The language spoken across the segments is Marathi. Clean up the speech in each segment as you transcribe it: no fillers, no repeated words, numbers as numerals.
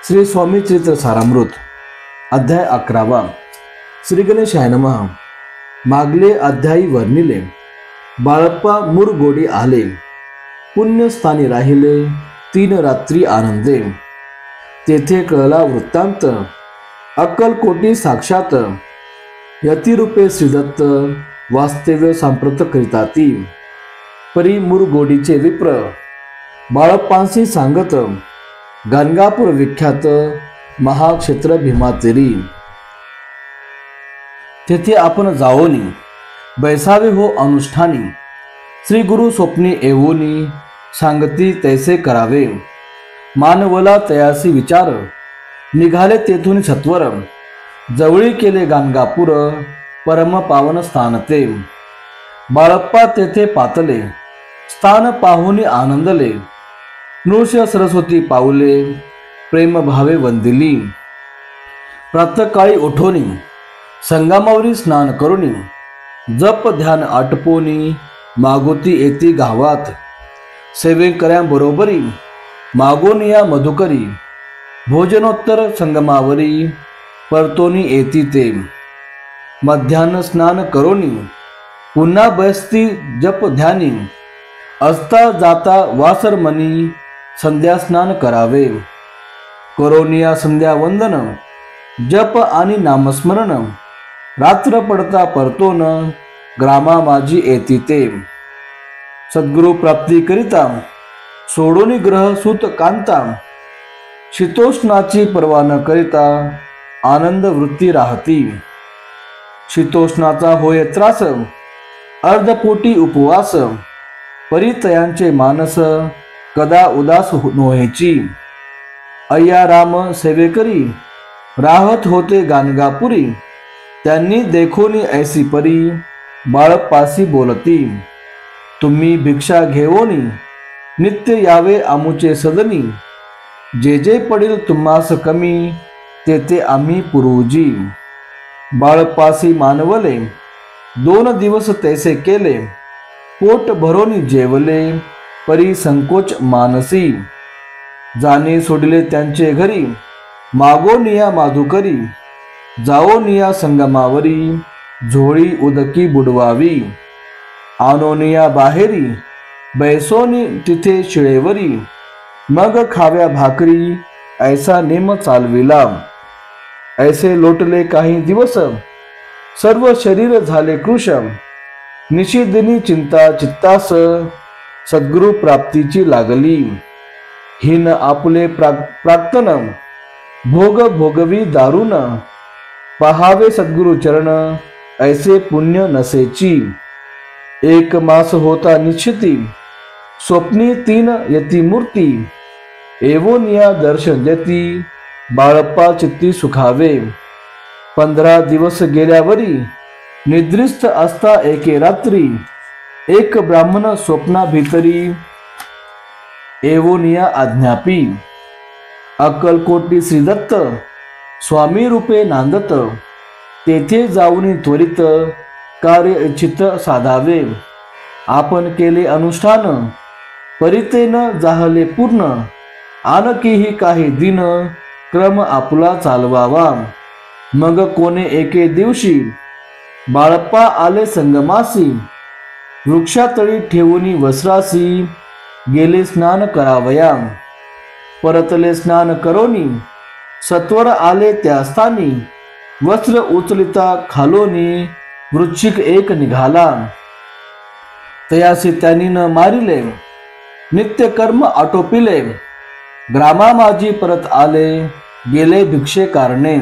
श्री स्वामी चरित्र सारामृत अध्याय 11। श्री गणेशाय नमः। मागले अध्यायी वर्णिले। बाळप्पा मुरगोडी आले, पुण्यस्थानी राहिले 3 रात्री आनंदे। तेथे कळला वृत्तांत, अक्कलकोटी साक्षात यतिरूपे श्रीदत्त वास्तव्य सांप्रत करिताती। परी मुरगोडीचे विप्र बाळप्पांसी सांगत, गाणगापूर विख्यात महाक्षेत्र भीमातेरी। तेथे आपण जाओनी बैसावे हो अनुष्ठानी। श्री गुरु स्वप्नी येऊनी सांगती तैसे करावे। मानवला तयासी विचार, निघाले तेथून सत्वर। जवळी केले गाणगापूर परम पावन स्थान ते। बाळप्पा तेथे पातले, स्थान पाहुनी आनंदले। नृष्य सरस्वती पाऊले, प्रेम भावे वंदिली। प्रातःकाळी उठोनी संगमावरी स्नान करुनी। जप ध्यान आटपोनी मागोती येती गावात। सेवेकऱ्यांबरोबरी मागोन या मधुकरी। भोजनोत्तर संगमावरी परतोनी येती ते। मध्यान्ह स्नान करोनी पुन्हा बसती जप ध्यानी। असता जाता वासरमनी संध्या स्नान करावे। करोनिया संध्या वंदन जप आणि नामस्मरण। रात्र पडता परतोन ग्रामा माझी येती ते। सद्गुरु प्राप्ती करिता सोडोनी ग्रह सुत कांता। शीतोष्णाची पर्वा न करिता आनंद वृत्ती राहती। शीतोष्णाचा होय त्रास, अर्धपोटी उपवास। परितयांचे मानस कदा उदास नोहेची। अय्या राम सेवेकरी राहत होते गाणगापुरी। त्यांनी देखोनी ऐसी परी बाळप्पासी बोलती। तुम्ही भिक्षा घेवोनी नित्य यावे आमुचे सदनी। जे जे पडील तुम्हास कमी तेथे आम्ही पुरुजी। बाळप्पासी मानवले 2 दिवस तैसे केले। पोट भरोनी जेवले परी संकोच मानसी। जाणे सोडले त्यांचे घरी मागोनिया माधुकरी। जाओनिया संगमावरी झोळी उदकी बुडवावी। आणोनिया बाहेरी बैसोनी तिथे शिळेवरी। मग खाव्या भाकरी ऐसा नेम चालविला। ऐसे लोटले काही दिवस सर्व शरीर झाले कृश। निशिदिनी चिंता चित्तास सद्गुरु प्राप्तीची लागली। हिन आपुले प्राक्तन भोग भोगवी दारुण। पहावे सद्गुरु चरण ऐसे पुण्य नसेची। 1 मास होता निश्चिती स्वप्नी 3 यती मूर्ती। एवोनिया दर्शन देती बाळप्पा चित्ती सुखावे। 15 दिवस गेल्यावरी निद्रिस्त असता एके रात्री। एक ब्राह्मण स्वप्ना भीतरी एवोनिया आज्ञापी। अक्कलकोटी श्रीदत्त स्वामी रूपे नांदत। तेथे जाऊन त्वरित कार्य इच्छित साधावे। आपण केले अनुष्ठान परितेन जाहले पूर्ण। आणखीही काही दिन क्रम आपुला चालवावा। मग कोणे एके दिवशी बाळप्पा आले संगमासी। वृक्षातळी ठेवूनी वस्त्रासी गेले स्नान करावया। परतले स्नान करोनी सत्वर आले त्या स्थानी। वस्त्र उचलिता खालोनी वृश्चिक एक निघाला। तयासी त्यांनी न मारिले नित्य कर्म आटोपिले। ग्रामा माझी परत आले गेले भिक्षे कारणे।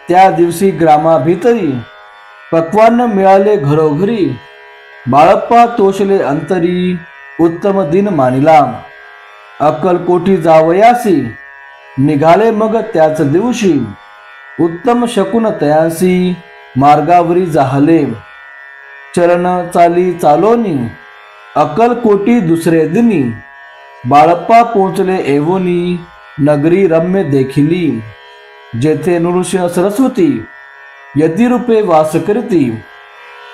त्या दिवशी ग्रामा भीतरी पक्वान्न मिळाले घरोघरी। बाळप्पा तोषले अंतरी उत्तम दिन मानिला। अक्कलकोटी जावयासी निघाले मग त्याच दिवशी। उत्तम शकुन तयासी मार्गावरी जाहले। चरण चाली चालोनी अक्कलकोटी दुसरे दिनी। बाळप्पा पोचले एवोनी नगरी रम्य देखिली। जेथे नृसिंह सरस्वती यतिरूपे वास करिती।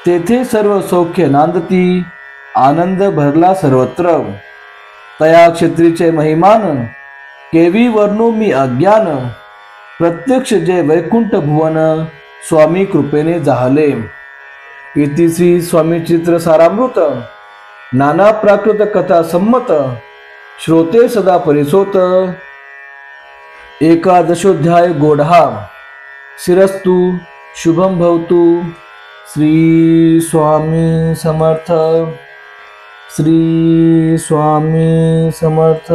तेथे सर्व सौख्य नांदती आनंद भरला सर्वत्र। तया क्षेत्रीचे महिमान केवी वर्णू मी अज्ञान, प्रत्यक्ष जे वैकुंठ भुवन स्वामी कृपेने जाहले। इति श्री स्वामी चित्र सारामृत नाना प्राकृत कथा संमत, श्रोते सदा परिसोत। एकादशोध्याय गोढा। शिरस्तु शुभम भवतु। श्री स्वामी समर्थ। श्री स्वामी समर्थ।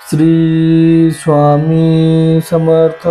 श्री स्वामी समर्थ।